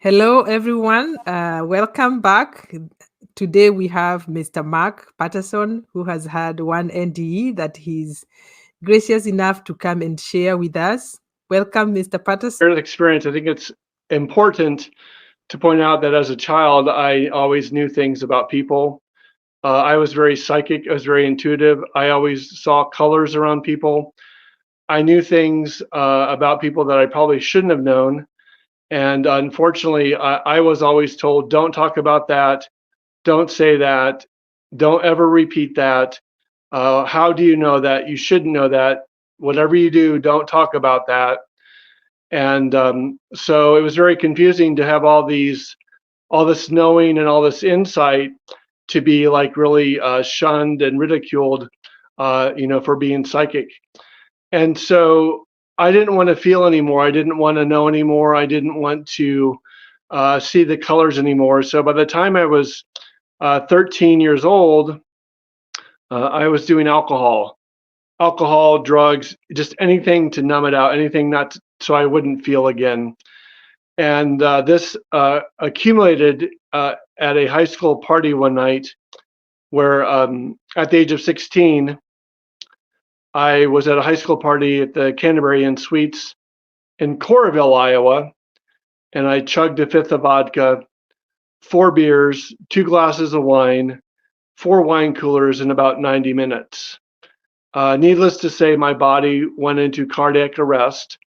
Hello, everyone. Welcome back. Today we have Mr. Mark Patterson, who has had one NDE that he's gracious enough to come and share with us. Welcome, Mr. Patterson. Shared experience, I think it's important to point out that as a child, I always knew things about people. I was very psychic. I was very intuitive. I always saw colors around people. I knew things about people that I probably shouldn't have known. And unfortunately, I was always told, don't talk about that. Don't say that. Don't ever repeat that. How do you know that? You shouldn't know that. Whatever you do, don't talk about that. And so it was very confusing to have all this knowing and all this insight to be like really shunned and ridiculed, for being psychic. And so I didn't want to feel anymore. I didn't want to know anymore. I didn't want to see the colors anymore. So by the time I was 13 years old, I was doing alcohol, drugs, just anything to numb it out, anything not to, so I wouldn't feel again. And this accumulated at a high school party one night where at the age of 16, I was at a high school party at the Canterbury Inn Suites in Coralville, Iowa, and I chugged a fifth of vodka, four beers, two glasses of wine, four wine coolers in about 90 minutes. Needless to say, my body went into cardiac arrest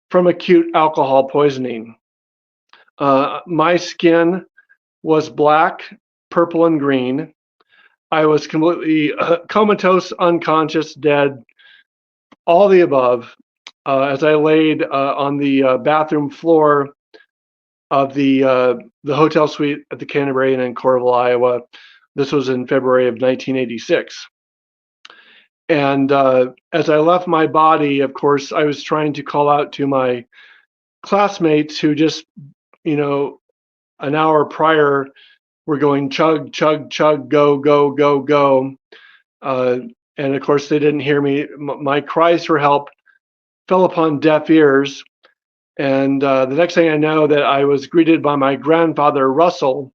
from acute alcohol poisoning. My skin was black, purple, and green. I was completely comatose, unconscious, dead, all the above. As I laid on the bathroom floor of the hotel suite at the Canterbury Inn in Coralville, Iowa. This was in February of 1986. And as I left my body, of course, I was trying to call out to my classmates who just, an hour prior were going chug, chug, chug, go, go, go, go. And of course, they didn't hear me. My cries for help fell upon deaf ears. And the next thing I know, that I was greeted by my grandfather, Russell,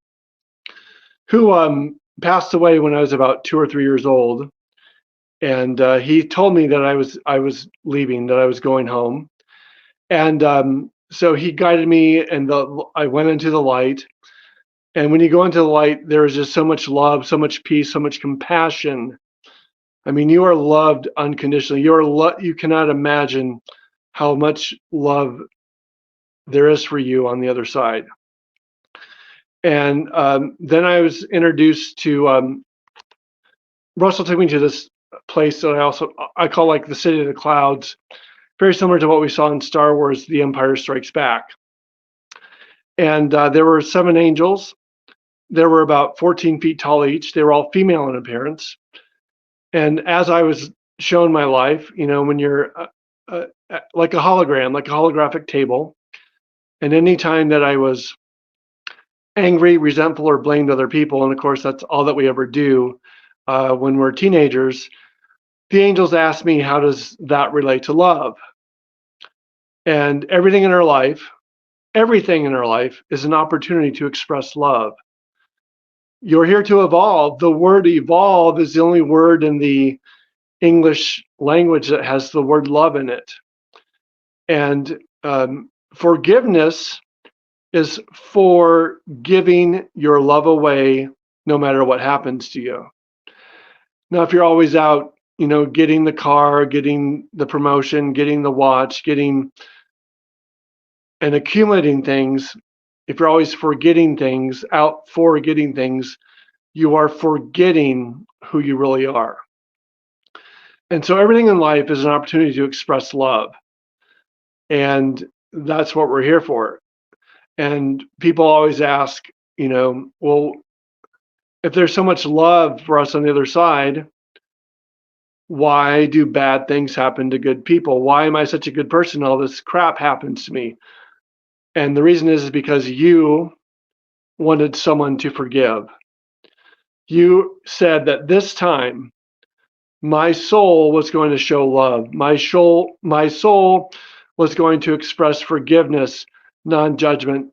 who passed away when I was about 2 or 3 years old. And he told me that I was leaving, that I was going home. And so he guided me, and I went into the light. And when you go into the light, there is just so much love, so much peace, so much compassion. I mean, you are loved unconditionally. You cannot imagine how much love there is for you on the other side. And then I was introduced to Russell took me to this place that I call like the City of the Clouds, very similar to what we saw in Star Wars, The Empire Strikes Back. And there were 7 angels. There were about 14 feet tall each. They were all female in appearance. And as I was shown my life, when you're like a hologram, like a holographic table, and any time that I was angry, resentful, or blamed other people, and of course that's all that we ever do when we're teenagers, the angels asked me, how does that relate to love? And everything in our life is an opportunity to express love. You're here to evolve. The word evolve is the only word in the English language that has the word love in it. And forgiveness is for giving your love away no matter what happens to you. Now, if you're always out, getting the car, getting the promotion, getting the watch, and accumulating things, if you're always out for getting things, you are forgetting who you really are. And so everything in life is an opportunity to express love. And that's what we're here for. And people always ask, well, if there's so much love for us on the other side, why do bad things happen to good people? Why am I such a good person? All this crap happens to me. And the reason is because you wanted someone to forgive. You said that this time my soul was going to show love. My soul was going to express forgiveness, non-judgment,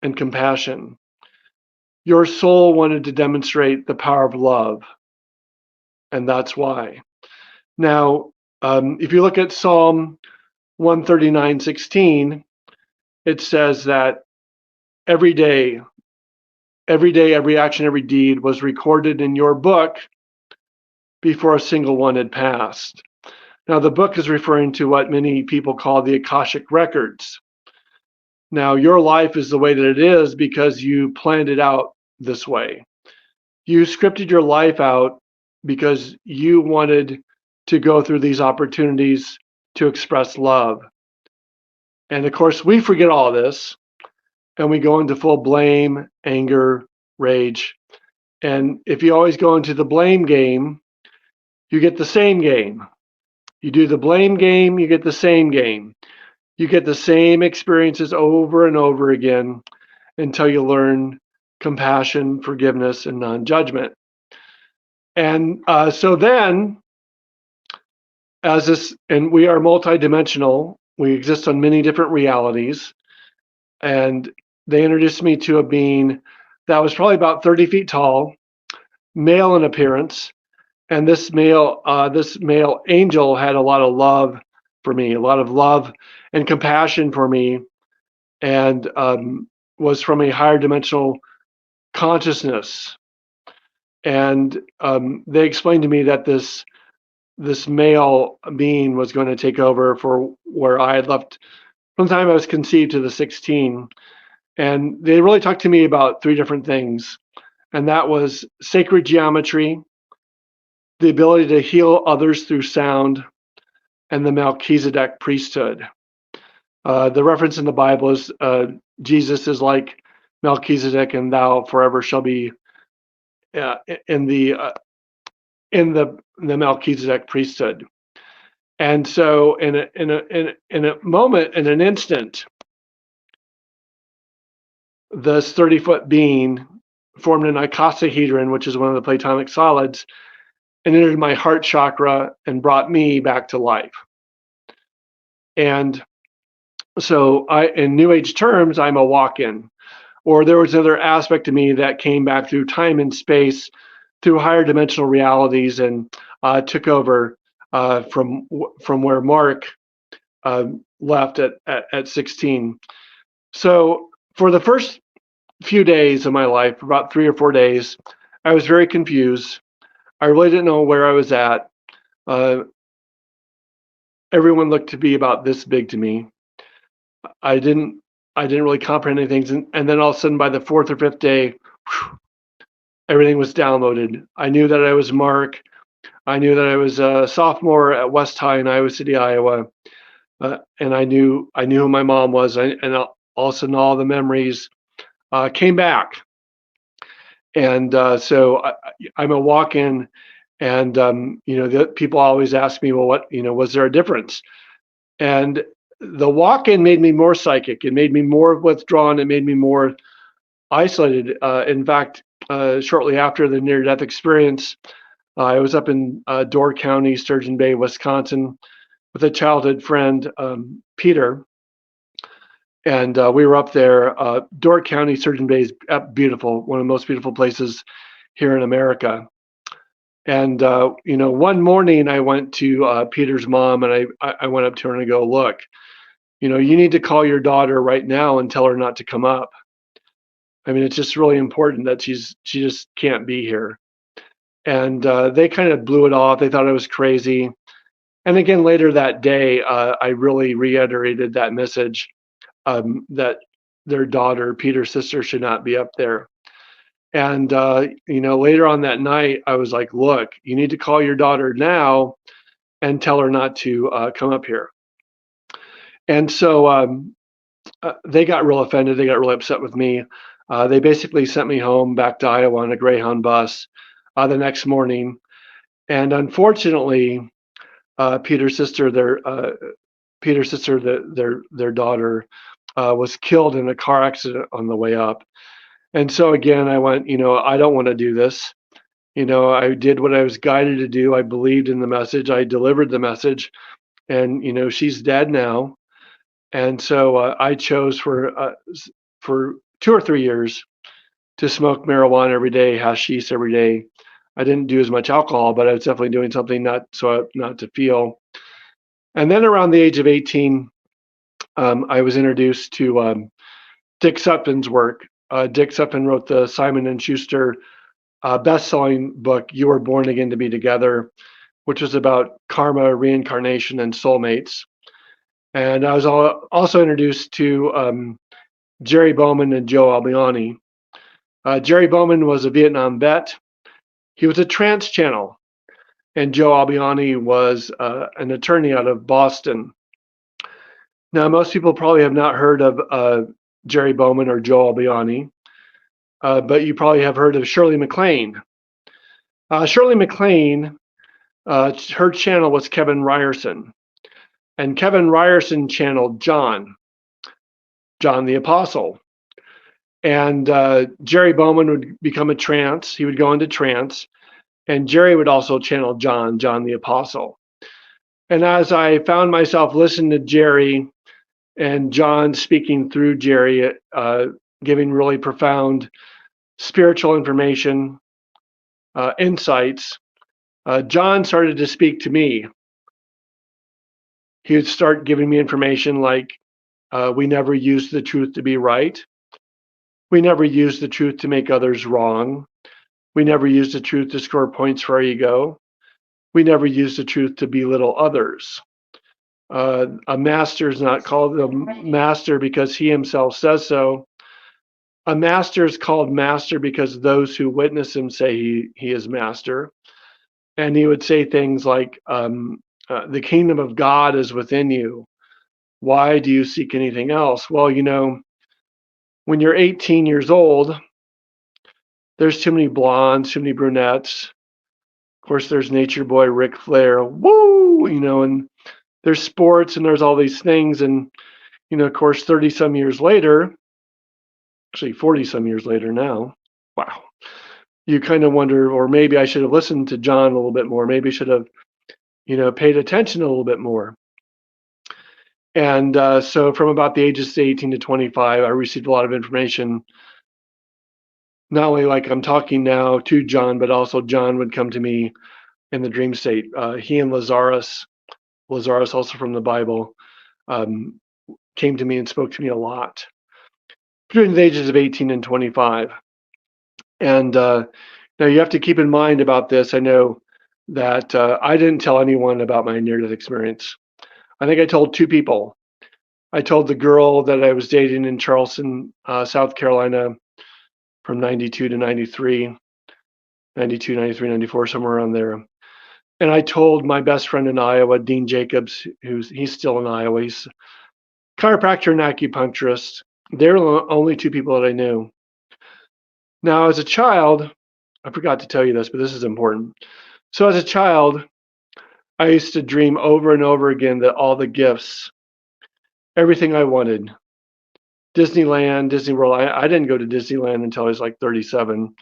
and compassion. Your soul wanted to demonstrate the power of love, and that's why. Now, if you look at Psalm 139:16, it says that every day, every action, every deed was recorded in your book before a single one had passed. Now, the book is referring to what many people call the Akashic records. Now, your life is the way that it is because you planned it out this way. You scripted your life out because you wanted to go through these opportunities to express love. And of course, we forget all this and we go into full blame, anger, rage. And if you always go into the blame game, you get the same game. You do the blame game, you get the same game. You get the same experiences over and over again until you learn compassion, forgiveness, and non judgment. And so then, as this, and we are multidimensional, we exist on many different realities. And they introduced me to a being that was probably about 30 feet tall, male in appearance. And this male angel had a lot of love for me, a lot of love and compassion for me, and was from a higher dimensional consciousness. And they explained to me that this male being was going to take over for where I had left from the time I was conceived to the 16. And they really talked to me about three different things. And that was sacred geometry, the ability to heal others through sound, and the Melchizedek priesthood. The reference in the Bible is Jesus is like Melchizedek, and thou forever shall be in the Melchizedek priesthood. And so, in a moment, in an instant, this 30-foot being formed an icosahedron, which is one of the Platonic solids, and entered my heart chakra and brought me back to life. And so, in New Age terms, I'm a walk-in. Or there was another aspect of me that came back through time and space, through higher dimensional realities, and took over from where Mark left at 16. So for the first few days of my life, about 3 or 4 days, I was very confused. I really didn't know where I was at. Everyone looked to be about this big to me. I didn't really comprehend anything. And then all of a sudden, by the 4th or 5th day, everything was downloaded. I knew that I was Mark. I knew that I was a sophomore at West High in Iowa City, Iowa. And I knew who my mom was. And all of a sudden, all the memories came back. And so I'm a walk-in. And, the people always ask me, well, what, was there a difference? And the walk-in made me more psychic. It made me more withdrawn. It made me more isolated. In fact, shortly after the near-death experience, I was up in Door County, Sturgeon Bay, Wisconsin, with a childhood friend, Peter. And we were up there. Door County, Sturgeon Bay is beautiful, one of the most beautiful places here in America. And, one morning I went to Peter's mom, and I went up to her and I go, look, you need to call your daughter right now and tell her not to come up. I mean, it's just really important that she just can't be here. And they kind of blew it off. They thought I was crazy. And again, later that day, I really reiterated that message that their daughter, Peter's sister, should not be up there. And, later on that night, I was like, look, you need to call your daughter now and tell her not to come up here. And so they got real offended. They got really upset with me. They basically sent me home back to Iowa on a Greyhound bus the next morning. And unfortunately, Peter's sister, their daughter, was killed in a car accident on the way up. And so again, I went, I don't want to do this. I did what I was guided to do. I believed in the message. I delivered the message, and she's dead now. And so I chose for 2 or 3 years to smoke marijuana every day, hashish every day. I didn't do as much alcohol, but I was definitely doing something not to feel. And then around the age of 18, I was introduced to Dick Sutphin's work. Dick Sutphin wrote the Simon and Schuster best-selling book, "You Were Born Again to Be Together," which was about karma, reincarnation, and soulmates. And I was also introduced to Jerry Bowman and Joe Albiani. Jerry Bowman was a Vietnam vet. He was a trance channel, and Joe Albiani was an attorney out of Boston. Now, most people probably have not heard of Jerry Bowman or Joe Albiani, but you probably have heard of Shirley MacLaine. Shirley MacLaine, her channel was Kevin Ryerson, and Kevin Ryerson channeled John the Apostle. And Jerry Bowman would become a trance. He would go into trance, and Jerry would also channel John the Apostle. And as I found myself listening to Jerry and John speaking through Jerry, giving really profound spiritual information, insights, John started to speak to me. He would start giving me information like, we never use the truth to be right. We never use the truth to make others wrong. We never use the truth to score points for our ego. We never use the truth to belittle others. A master is not called a master because he himself says so. A master is called master because those who witness him say he is master. And he would say things like, the kingdom of God is within you. Why do you seek anything else? Well, when you're 18 years old, there's too many blondes, too many brunettes. Of course, there's Nature Boy Ric Flair, woo, and there's sports and there's all these things. And, of course, 30 some years later, actually 40 some years later now, wow, you kind of wonder, or maybe I should have listened to John a little bit more. Maybe I should have, paid attention a little bit more. And so from about the ages of 18 to 25, I received a lot of information, not only like I'm talking now to John, but also John would come to me in the dream state. He and Lazarus also from the Bible, came to me and spoke to me a lot between the ages of 18 and 25. And now you have to keep in mind about this. I know that I didn't tell anyone about my near-death experience. I think I told 2 people. I told the girl that I was dating in Charleston, South Carolina from 92 to 93, 92, 93, 94, somewhere around there. And I told my best friend in Iowa, Dean Jacobs, he's still in Iowa. He's a chiropractor and acupuncturist. They're the only 2 people that I knew. Now, as a child, I forgot to tell you this, but this is important. So as a child, I used to dream over and over again that all the gifts, everything I wanted, Disneyland, Disney World. I didn't go to Disneyland until I was like 37.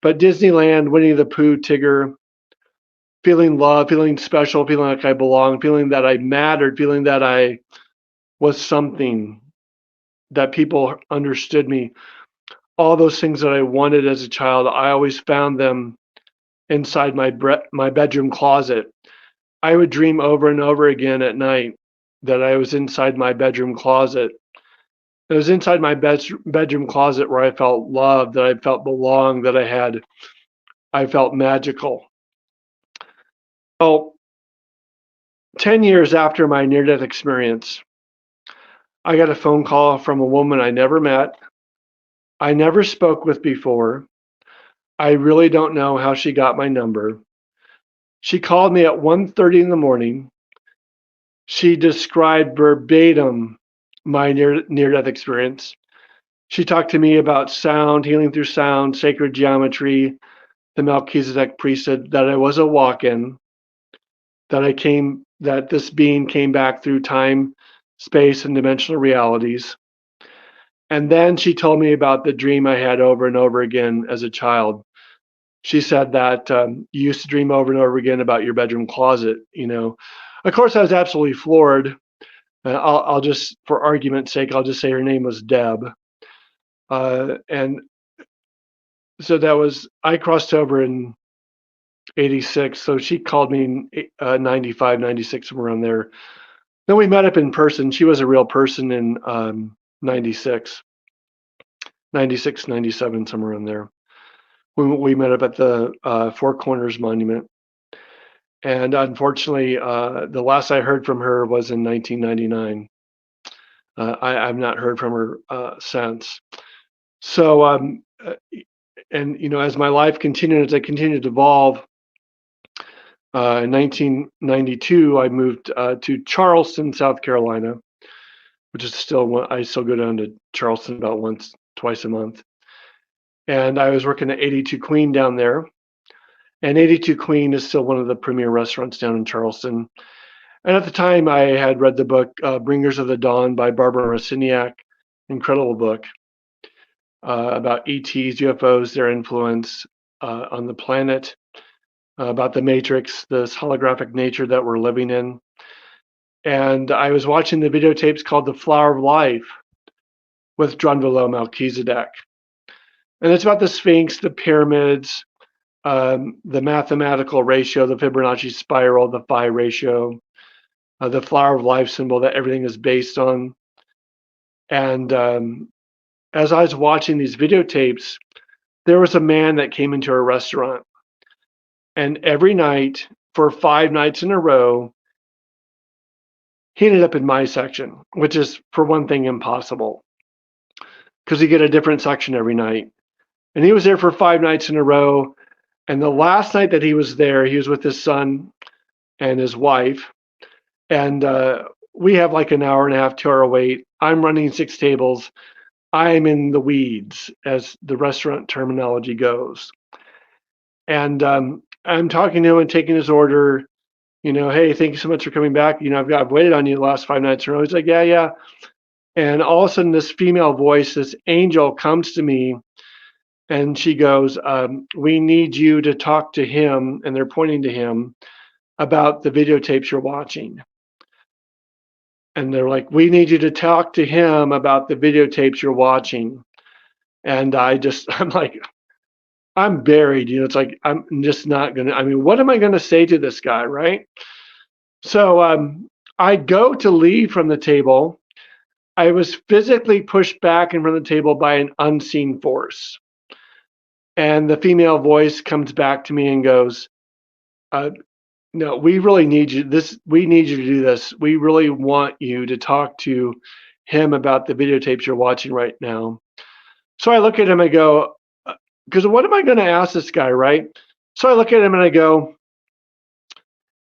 But Disneyland, Winnie the Pooh, Tigger, feeling love, feeling special, feeling like I belonged, feeling that I mattered, feeling that I was something, that people understood me. All those things that I wanted as a child, I always found them inside my bedroom closet. I would dream over and over again at night that I was inside my bedroom closet. It was inside my bedroom closet where I felt loved, that I felt belonged, that I felt magical. Well, 10 years after my near-death experience, I got a phone call from a woman I never met, I never spoke with before. I really don't know how she got my number. She called me at 1:30 in the morning. She described verbatim my near-death experience. She talked to me about sound, healing through sound, sacred geometry, the Melchizedek priesthood, that I was a walk-in, that this being came back through time, space, and dimensional realities. And then she told me about the dream I had over and over again as a child. She said that you used to dream over and over again about your bedroom closet. Of course, I was absolutely floored. I'll just, for argument's sake, I'll just say her name was Deb. And so that was, I crossed over in 86. So she called me in 95, 96, somewhere around there. Then we met up in person. She was a real person in 96, 96, 97, somewhere around there. We met up at the Four Corners Monument. And unfortunately, the last I heard from her was in 1999. I've not heard from her since. So, and as my life continued, as I continued to evolve, in 1992, I moved to Charleston, South Carolina, which is still I still go down to Charleston about once, twice a month. And I was working at 82 Queen down there. And 82 Queen is still one of the premier restaurants down in Charleston. And at the time, I had read the book Bringers of the Dawn by Barbara Rossiniak, incredible book about ETs, UFOs, their influence on the planet, about the Matrix, this holographic nature that we're living in. And I was watching the videotapes called The Flower of Life with Drunvalo Melchizedek. And it's about the Sphinx, the pyramids, the mathematical ratio, the Fibonacci spiral, the phi ratio, the flower of life symbol that everything is based on. And as I was watching these videotapes, there was a man that came into a restaurant. And every night, for 5 nights in a row, he ended up in my section, which is, for one thing, impossible, because you get a different section every night. And he was there for 5 nights in a row. And the last night that he was there, he was with his son and his wife. And we have like an hour and a half, 2-hour wait. I'm running 6 tables. I'm in the weeds, as the restaurant terminology goes. And I'm talking to him and taking his order. Hey, thank you so much for coming back. I've waited on you the last 5 nights in a row. He's like, yeah, yeah. And all of a sudden, this female voice, this angel, comes to me, and she goes, we need you to talk to him, and they're pointing to him, about the videotapes you're watching. And they're like, we need you to talk to him about the videotapes you're watching. And I'm like, I'm buried. It's like, I'm just not going to, what am I going to say to this guy, right? So I go to leave from the table. I was physically pushed back in front of the table by an unseen force. And the female voice comes back to me and goes, no, we really need you. We need you to do this. We really want you to talk to him about the videotapes you're watching right now. So I look at him and I go, because what am I going to ask this guy, right? So I look at him and I go,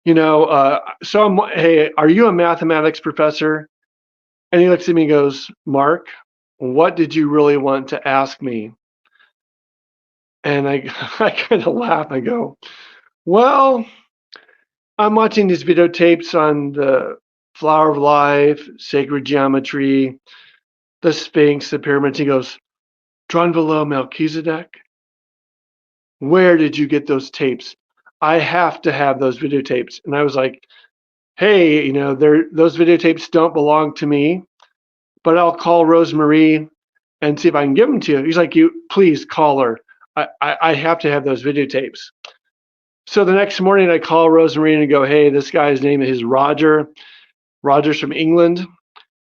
hey, are you a mathematics professor? And he looks at me and goes, Mark, what did you really want to ask me? And I kind of laugh. I go, well, I'm watching these videotapes on the flower of life, sacred geometry, the Sphinx, the pyramids. He goes, Drunvalo Melchizedek, where did you get those tapes? I have to have those videotapes. And I was like, hey, those videotapes don't belong to me, but I'll call Rosemarie and see if I can give them to you. He's like, please call her. I have to have those videotapes. So the next morning I call Rosemarie and go, hey, this guy's name is Roger. Roger's from England.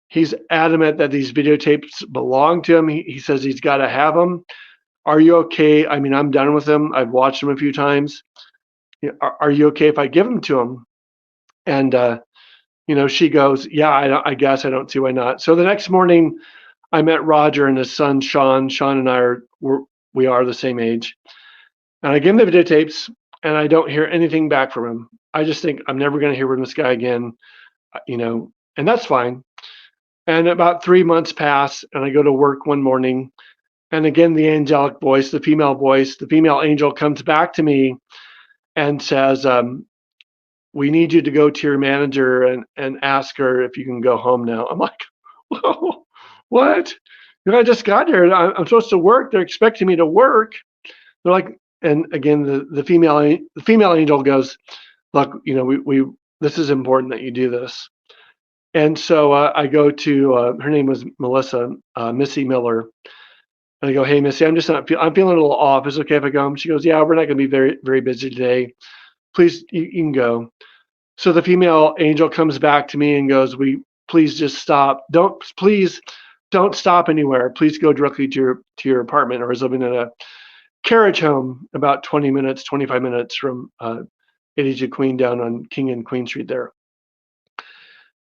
He's adamant that these videotapes belong to him. He says he's got to have them. Are you okay? I'm done with them. I've watched them a few times. Are you okay if I give them to him? And, she goes, yeah, I guess. I don't see why not. So the next morning I met Roger and his son, Sean. Sean and I we are the same age. And I give him the videotapes and I don't hear anything back from him. I just think I'm never going to hear from this guy again, and that's fine. And about 3 months pass and I go to work one morning. And again, the angelic voice, the female angel comes back to me and says, we need you to go to your manager and ask her if you can go home now. I'm like, whoa, what? I just got here. I'm supposed to work. They're expecting me to work. They're like, and again, the female angel goes, look, we this is important that you do this. And so I go to, her name was Melissa, Missy Miller. And I go, hey, Missy, I'm just not I'm feeling a little off. Is it okay if I go? She goes, yeah, we're not going to be very, very busy today. Please, you can go. So the female angel comes back to me and goes, please just stop. Please don't stop anywhere. Please go directly to your apartment. I was living in a carriage home about 20 minutes, 25 minutes from 82 Queen down on King and Queen Street there.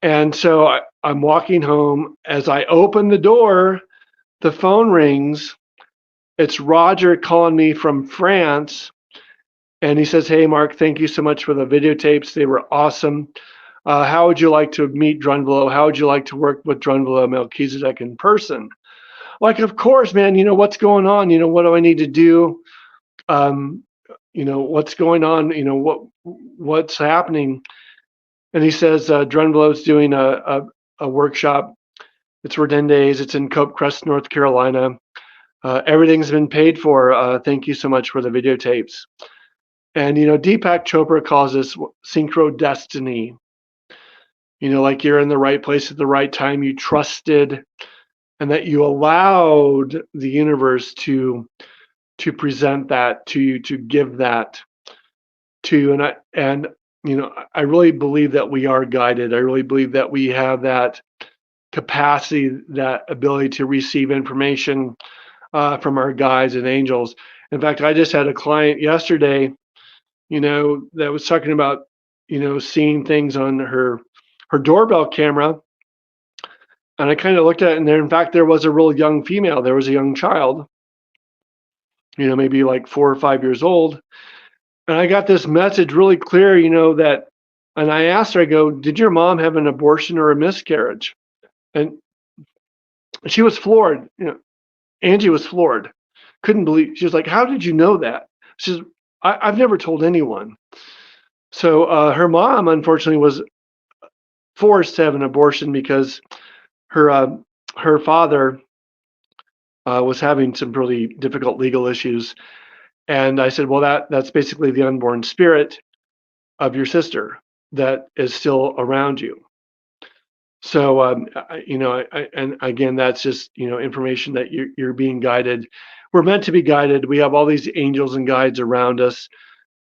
And so I'm walking home. As I open the door, the phone rings. It's Roger calling me from France. And he says, hey, Mark, thank you so much for the videotapes. They were awesome. How would you like to meet Drunvalo? How would you like to work with Drunvalo Melchizedek in person? Like, of course, man, what's going on? What do I need to do? What's going on? What's happening? And he says, Drunvalo's doing a workshop. It's for 10 days. It's in Cope Crest, North Carolina. Everything's been paid for. Thank you so much for the videotapes. And, Deepak Chopra calls this synchro destiny. Like you're in the right place at the right time. You trusted, and that you allowed the universe to present that to you, to give that to you. And I really believe that we are guided. I really believe that we have that capacity, that ability to receive information from our guides and angels. In fact, I just had a client yesterday, that was talking about, seeing things on her doorbell camera. And I kind of looked at it, and in fact, there was a real young female. There was a young child, maybe like 4 or 5 years old. And I got this message really clear, that, and I asked her, I go, did your mom have an abortion or a miscarriage? And she was floored. Angie was floored. Couldn't believe. She was like, how did you know that? She says, I've never told anyone. So her mom, unfortunately, was forced to have an abortion because her father was having some really difficult legal issues. And I said, well, that's basically the unborn spirit of your sister that is still around you. So, and again, that's just, information that you're being guided. We're meant to be guided. We have all these angels and guides around us.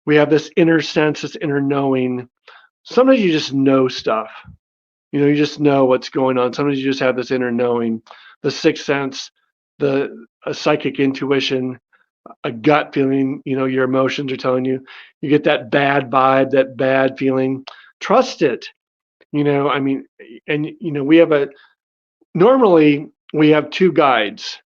We have this inner sense, this inner knowing. Sometimes you just know stuff. You just know what's going on. Sometimes you just have this inner knowing, the sixth sense, a psychic intuition, a gut feeling. Your emotions are telling you. You get that bad vibe, that bad feeling. Trust it. Normally we have two guides.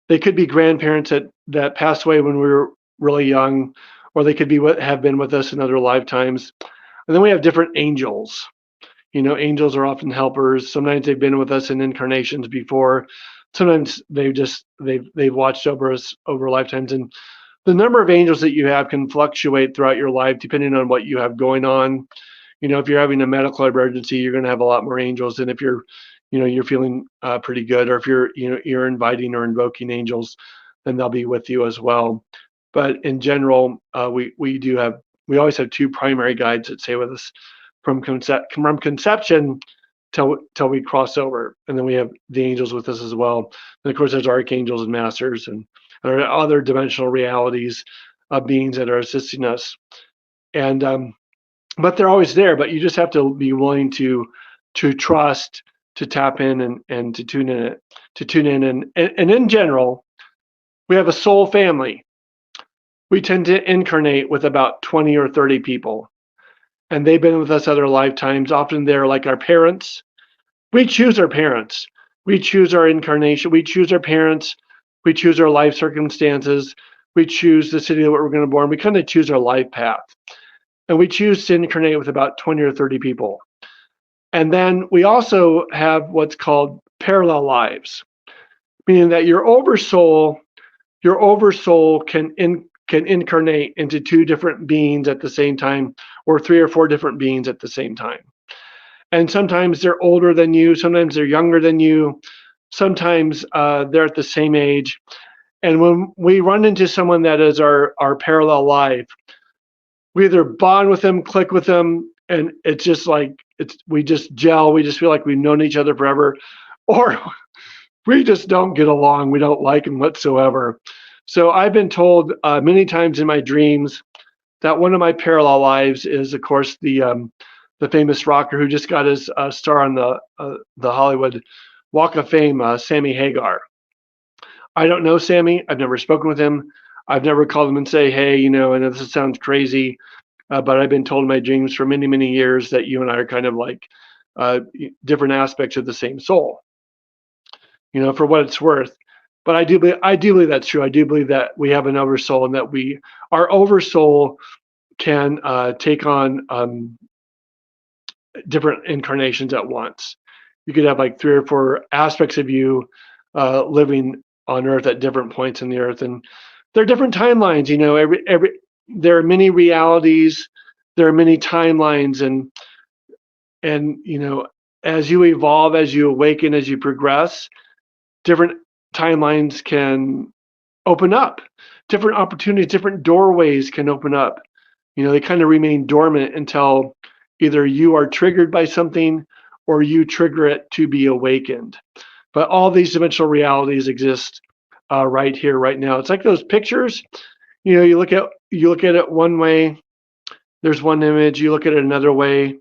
They could be grandparents that passed away when we were really young, or they could have been with us in other lifetimes. And then we have different angels. Angels are often helpers. Sometimes they've been with us in incarnations before. Sometimes they've watched over us over lifetimes. And the number of angels that you have can fluctuate throughout your life depending on what you have going on. If you're having a medical emergency, you're going to have a lot more angels than if you're feeling pretty good, or if you're inviting or invoking angels, then they'll be with you as well. But in general, we always have two primary guides that stay with us from conception till we cross over, and then we have the angels with us as well. And of course, there's archangels and masters and other dimensional realities of beings that are assisting us. And but they're always there. But you just have to be willing to trust, to tap in and to tune in. And in general, we have a soul family. We tend to incarnate with about 20 or 30 people, and they've been with us other lifetimes. Often they're like our parents. We choose our parents. We choose our incarnation. We choose our parents. We choose our life circumstances. We choose the city that we're going to born. We kind of choose our life path. And we choose to incarnate with about 20 or 30 people. And then we also have what's called parallel lives, meaning that your oversoul can incarnate into two different beings at the same time, or 3 or 4 different beings at the same time. And sometimes they're older than you, sometimes they're younger than you, sometimes they're at the same age. And when we run into someone that is our parallel life, we either bond with them, click with them, and it's just like we just gel. We just feel like we've known each other forever, or we just don't get along. We don't like him whatsoever. So I've been told many times in my dreams that one of my parallel lives is, of course, the famous rocker who just got his star on the Hollywood Walk of Fame, Sammy Hagar. I don't know Sammy. I've never spoken with him. I've never called him and say, hey, I know this sounds crazy, but I've been told in my dreams for many, many years that you and I are kind of like uh, different aspects of the same soul. For what it's worth. But I do believe that's true. I do believe that we have an oversoul, and that our oversoul can take on different incarnations at once. You could have like 3 or 4 aspects of you living on Earth at different points in the Earth, and there are different timelines. Every there are many realities, there are many timelines, and as you evolve, as you awaken, as you progress, different timelines can open up, different opportunities, different doorways can open up. They kind of remain dormant until either you are triggered by something or you trigger it to be awakened. But all these dimensional realities exist right here, right now. It's like those pictures. You look at it one way, there's one image. You look at it another way,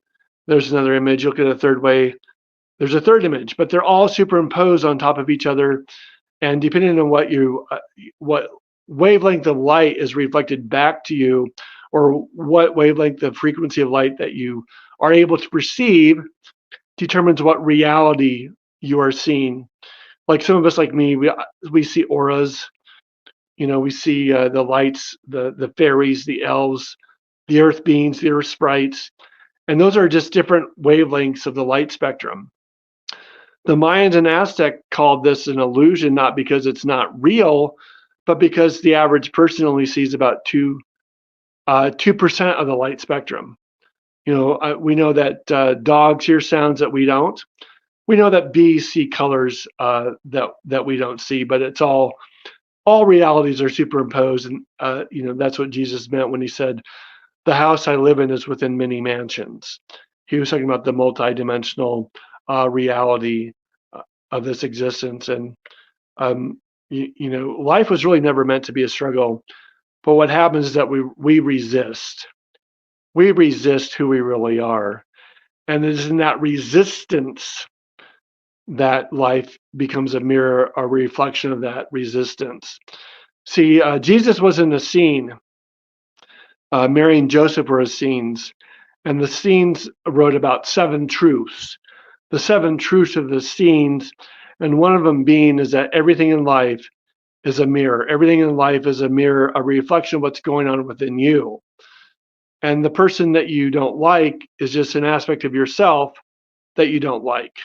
there's another image. You look at it a third way, there's a third image. But they're all superimposed on top of each other, and depending on what wavelength of light is reflected back to you, or what wavelength of frequency of light that you are able to perceive, determines what reality you are seeing. Like some of us, like me, we see auras. We see the lights, the fairies, the elves, the earth beings, the earth sprites, and those are just different wavelengths of the light spectrum. The Mayans and Aztec called this an illusion, not because it's not real, but because the average person only sees about 2% of the light spectrum. We know that dogs hear sounds that we don't. We know that bees see colors that we don't see, but it's all realities are superimposed, and that's what Jesus meant when he said, "The house I live in is within many mansions." He was talking about the multidimensional reality of this existence, and life was really never meant to be a struggle. But what happens is that we resist. We resist who we really are, and it is in that resistance that life becomes a mirror, a reflection of that resistance. See, Jesus was in the scene. Mary and Joseph were his scenes, and the scenes wrote about 7 truths. The 7 truths of the scenes, and one of them being is that everything in life is a mirror. Everything in life is a mirror, a reflection of what's going on within you. And the person that you don't like is just an aspect of yourself that you don't like.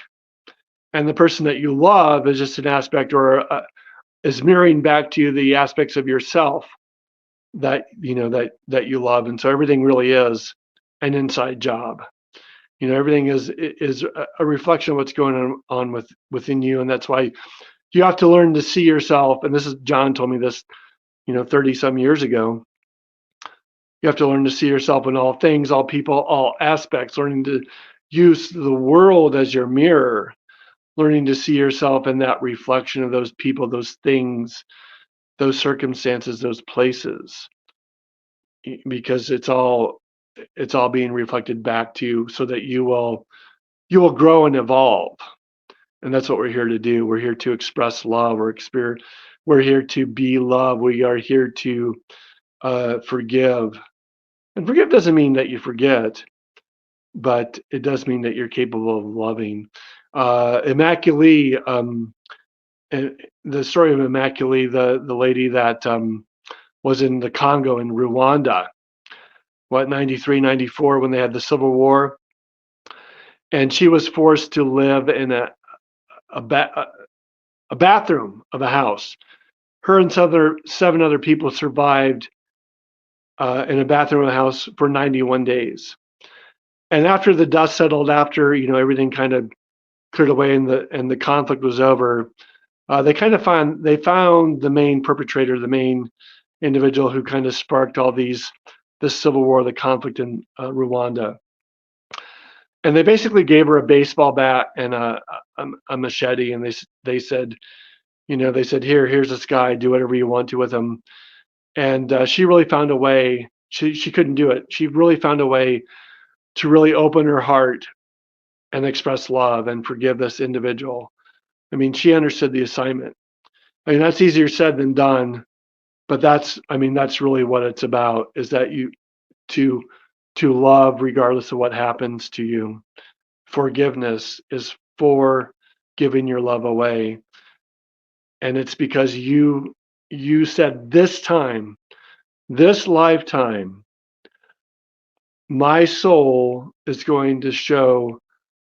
And the person that you love is just an aspect, or is mirroring back to you the aspects of yourself that you love. And so everything really is an inside job. Everything is a reflection of what's going on within you, and that's why you have to learn to see yourself. And this is John told me this 30 some years ago. You have to learn to see yourself in all things, all people, all aspects, learning to use the world as your mirror, learning to see yourself in that reflection of those people, those things, those circumstances, those places, because it's all being reflected back to you, so that you will grow and evolve. And that's what we're here to do. We're here to express love. We're here to be love. We are here to forgive. And forgive doesn't mean that you forget, but it does mean that you're capable of loving. Immaculée, the story of Immaculée, the lady that was in the Congo in Rwanda, 93, 94, when they had the Civil War. And she was forced to live in a bathroom of a house. Her and 7 other people survived in a bathroom of a house for 91 days. And after the dust settled, after everything kind of cleared away and the conflict was over, they found the main perpetrator, the main individual who kind of sparked all this civil war, the conflict in Rwanda. And they basically gave her a baseball bat and a machete, and they said, they said, here's this guy, do whatever you want to with him. And she really found a way. She couldn't do it. She really found a way to really open her heart and express love and forgive this individual. I mean, she understood the assignment. I mean, that's easier said than done, but that's really what it's about, is that to to love regardless of what happens to you. Forgiveness is for giving your love away. And it's because you said, this lifetime, my soul is going to show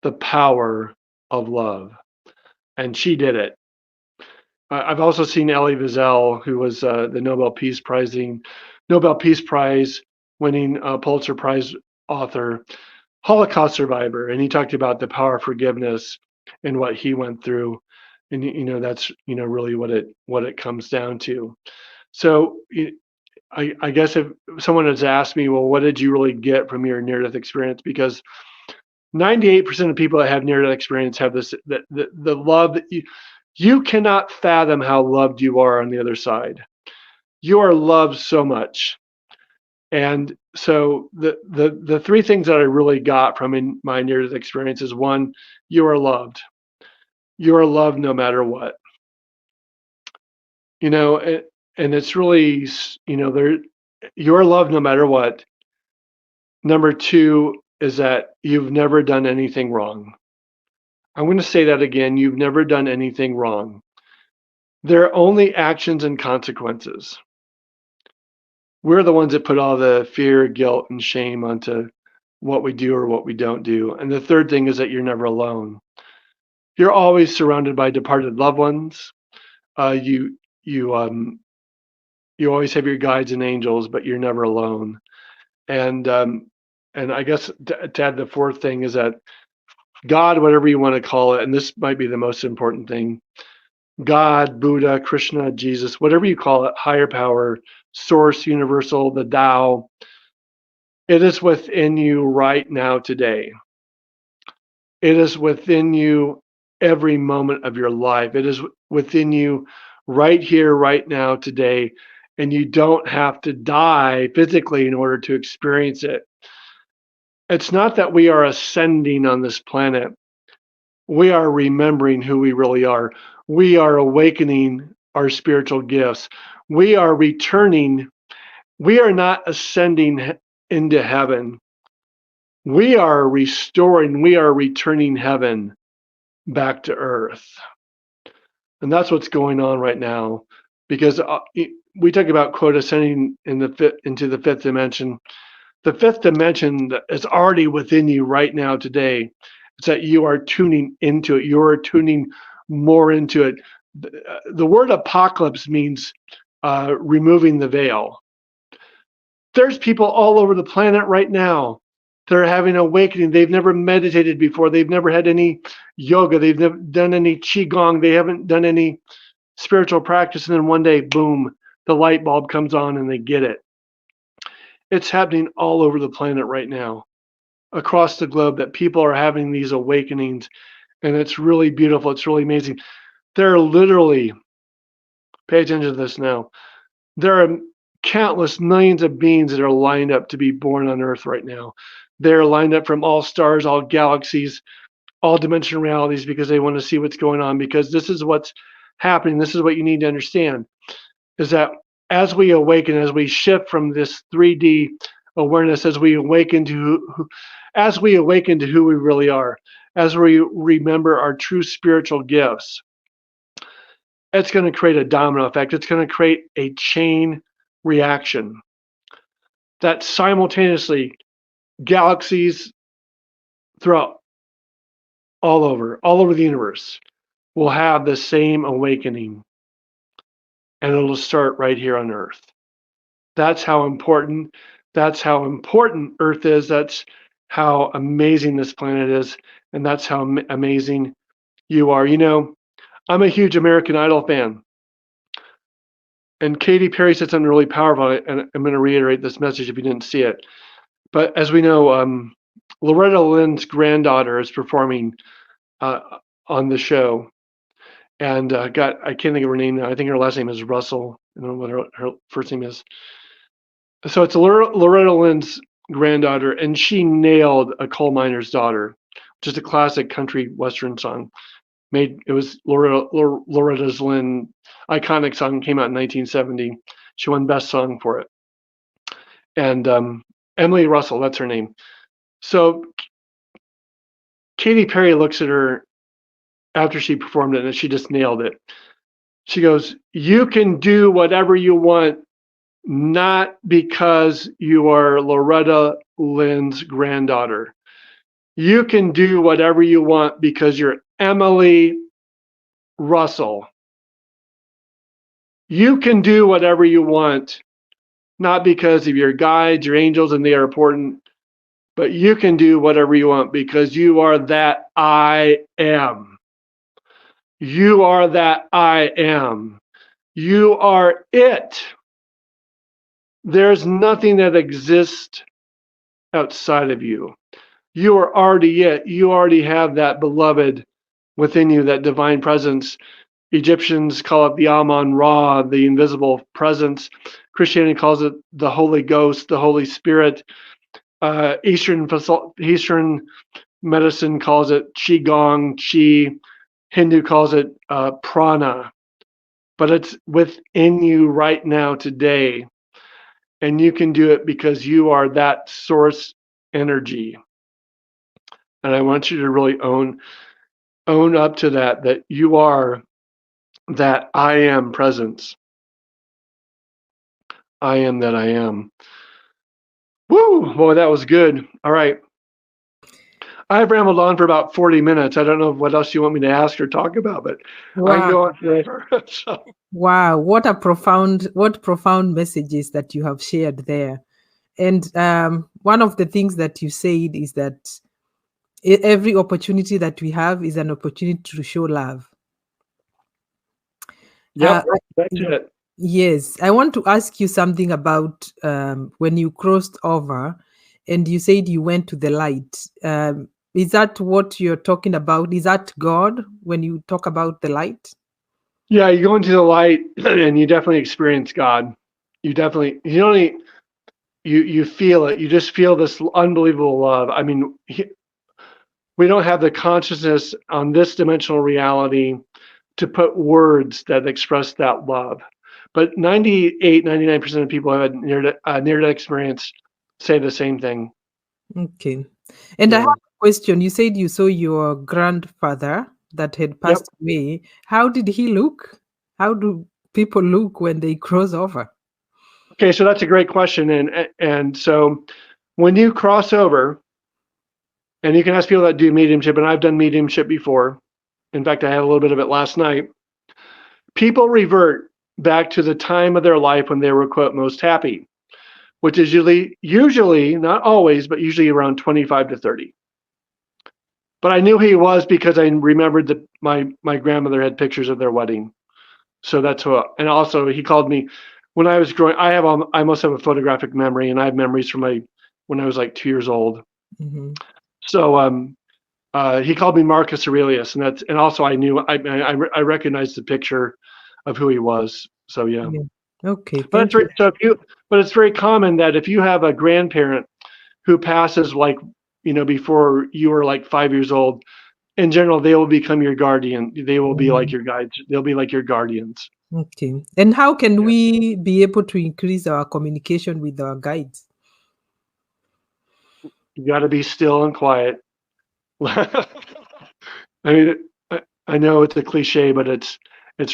the power of love. And she did it. I've also seen Elie Wiesel, who was the Nobel Peace Prize winning Pulitzer Prize author, Holocaust survivor, and he talked about the power of forgiveness and what he went through, and that's really what it comes down to. So I guess if someone has asked me, well, what did you really get from your near-death experience? Because 98% of people that have near-death experience have this the love that you cannot fathom how loved you are on the other side. You are loved so much. And so the three things that I really got from my near-death experience is: one, you are loved. You are loved no matter what. And it's really, there, you are loved no matter what. Number two is that you've never done anything wrong. I'm going to say that again. You've never done anything wrong. There are only actions and consequences. We're the ones that put all the fear, guilt, and shame onto what we do or what we don't do. And the third thing is that you're never alone. You're always surrounded by departed loved ones. You you you always have your guides and angels, but you're never alone. And I guess to add the fourth thing is that God, whatever you want to call it, and this might be the most important thing, God, Buddha, Krishna, Jesus, whatever you call it, higher power, source, universal, the Tao, it is within you right now today. It is within you every moment of your life. It is within you right here, right now, today. And you don't have to die physically in order to experience it. It's not that we are ascending on this planet. We are remembering who we really are. We are awakening our spiritual gifts. We are returning. We are not ascending into heaven. We are restoring, we are returning heaven back to earth. And that's what's going on right now, because we talk about, quote, ascending into the fifth dimension. The fifth dimension is already within you right now today. It's that you are tuning into it. You are tuning more into it. The word apocalypse means removing the veil. There's people all over the planet right now. They're having an awakening. They've never meditated before. They've never had any yoga. They've never done any qigong. They haven't done any spiritual practice. And then one day, boom, the light bulb comes on and they get it. It's happening all over the planet right now, across the globe, that people are having these awakenings. And it's really beautiful. It's really amazing. There are literally, pay attention to this now, there are countless millions of beings that are lined up to be born on Earth right now. They're lined up from all stars, all galaxies, all dimensional realities, because they want to see what's going on, because this is what's happening. This is what you need to understand, is that as we awaken, as we shift from this 3D awareness, as we awaken to who we really are, as we remember our true spiritual gifts, it's going to create a domino effect. It's going to create a chain reaction that simultaneously galaxies throughout all over the universe will have the same awakening, and it'll start right here on Earth. That's how important Earth is. That's how amazing this planet is, and that's how amazing you are. I'm a huge American Idol fan, and Katy Perry said something really powerful, and I'm going to reiterate this message if you didn't see it. But as we know, Loretta Lynn's granddaughter is performing uh, on the show, and I can't think of her name now. I think her last name is Russell. I don't know what her first name is. So it's Loretta Lynn's granddaughter, and she nailed A Coal Miner's Daughter, which is a classic country western song. It was Loretta's Lynn iconic song, came out in 1970. She won best song for it. And Emily Russell, that's her name. So Katy Perry looks at her after she performed it, and she just nailed it. She goes, "You can do whatever you want, not because you are Loretta Lynn's granddaughter. You can do whatever you want because you're Emily Russell. You can do whatever you want, not because of your guides, your angels, and they are important, but you can do whatever you want because you are that I am. You are that I am. You are it. There's nothing that exists outside of you. You are already it. You already have that beloved within you, that divine presence. Egyptians call it the Amun Ra, the invisible presence. Christianity calls it the Holy Ghost, the Holy Spirit. Eastern medicine calls it Qigong, Qi. Hindu calls it prana. But it's within you right now today. And you can do it because you are that source energy. And I want you to really own up to that you are that I am presence. I am that I am. Woo! Boy, that was good. All right. I've rambled on for about 40 minutes. I don't know what else you want me to ask or talk about, but I can Wow. go on forever. So, Wow, what profound messages that you have shared there. And one of the things that you said is that every opportunity that we have is an opportunity to show love. yep, I- that's it. yes, I want to ask you something about when you crossed over and you said you went to the light. Is that what you're talking about? Is that God when you talk about the light? Yeah, you go into the light and you definitely experience God. You definitely, you only, you feel it. You just feel this unbelievable love. I mean, we don't have the consciousness on this dimensional reality to put words that express that love. But 99% of people who have a near-death experience say the same thing. Okay. And I have Yeah. a question. You said you saw your grandfather that had Yep. passed away. How did he look? How do people look when they cross over? Okay, so that's a great question, and so when you cross over, and you can ask people that do mediumship, and I've done mediumship before. In fact, I had a little bit of it last night. People revert back to the time of their life when they were quote most happy, which is usually not always, but usually around 25 to 30. But I knew he was because I remembered that my grandmother had pictures of their wedding. So that's what. And also, he called me when I was growing. I must have a photographic memory, and I have memories from when I was like 2 years old. Mm-hmm. So he called me Marcus Aurelius, and also I recognized the picture of who he was. So yeah, Yeah. Okay. but it's Thank you. very, so if you but it's very common that if you have a grandparent who passes like before you were like 5 years old, in general they will become your guardian. They will be like Mhm. your guides. They'll be like your guardians. Okay. And how can Yeah. we be able to increase our communication with our guides? You got to be still and quiet. I mean, I know it's a cliche, but it's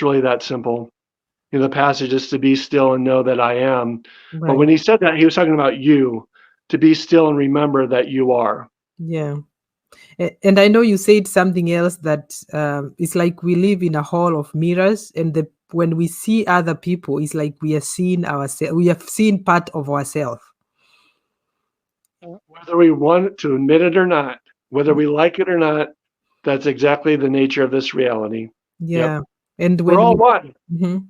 really that simple. The passage is to be still and know that I am. But Right. when he said that, he was talking about you, to be still and remember that you are. Yeah. And I know you said something else that it's like we live in a hall of mirrors, and when we see other people, it's like we are seeing ourselves. We have seen part of ourselves. Whether we want to admit it or not, whether we like it or not, that's exactly the nature of this reality. Yep. Yeah. And We're when all we, one. Mhm.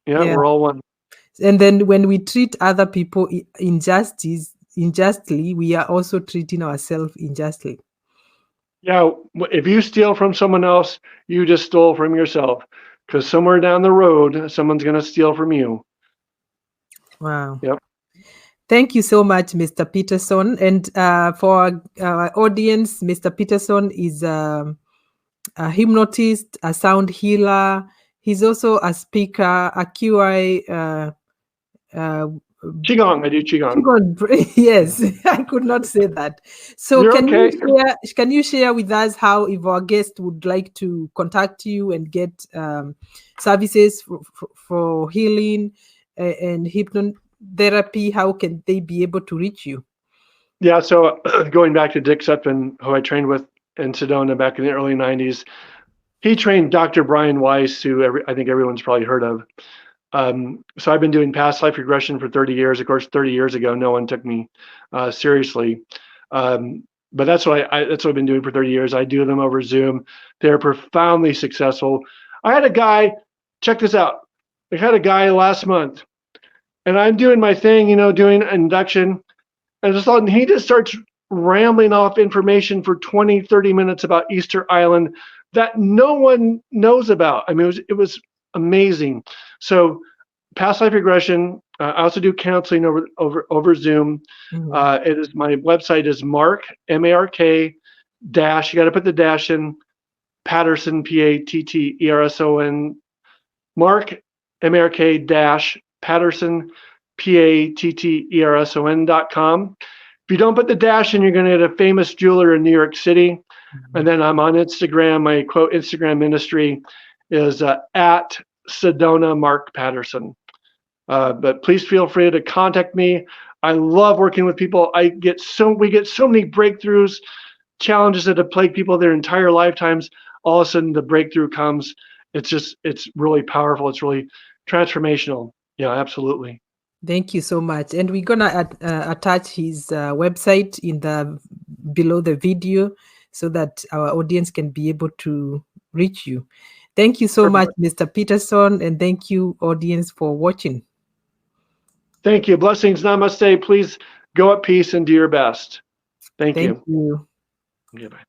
Yeah, Yeah. we're all one. And then when we treat other people injustice, unjustly, we are also treating ourselves unjustly. Yeah, if you steal from someone else, you just stole from yourself, because somewhere down the road, someone's going to steal from you. Wow. Yep. Thank you so much, Mr. Peterson. And for our audience, Mr. Peterson is a hypnotist, a sound healer. He's also a speaker, a QI. Uh, Qigong, I do Qigong. yes, I could not say that. So You're okay. can you share with us how, if our guest would like to contact you and get services for healing and hypnotherapy, how can they be able to reach you? Yeah, so going back to Dick Sutphin, who I trained with in Sedona back in the early 90s, he trained Dr. Brian Weiss, who I think everyone's probably heard of. So I've been doing past life regression for 30 years. Of course, 30 years ago, no one took me seriously. But that's that's what I've been doing for 30 years. I do them over Zoom. They're profoundly successful. I had a guy, check this out. I had a guy last month, and I'm doing my thing, doing induction. And all of a sudden, he just starts rambling off information for 20, 30 minutes about Easter Island that no one knows about. I mean, it was amazing. So, past life regression. I also do counseling over Zoom. Mhm. My website is Mark MARK dash. You got to put the dash in. Patterson PATTERSON. Mark MARK dash Patterson PATTERSON.com. If you don't put the dash in, you're going to get a famous jeweler in New York City. And then I'm on Instagram. My quote Instagram ministry is at Sedona Mark Patterson. But please feel free to contact me. I love working with people. We get so many breakthroughs, challenges that have plagued people their entire lifetimes. All of a sudden, the breakthrough comes. It's really powerful. It's really transformational. Yeah, absolutely. Thank you so much. And we're gonna attach his website in the below the video so that our audience can be able to reach you. Thank you so much, Perfect. Mr. Peterson, and thank you, audience, for watching. Thank you. Blessings. Namaste. Please go at peace and do your best. Thank Thank you. you. Goodbye.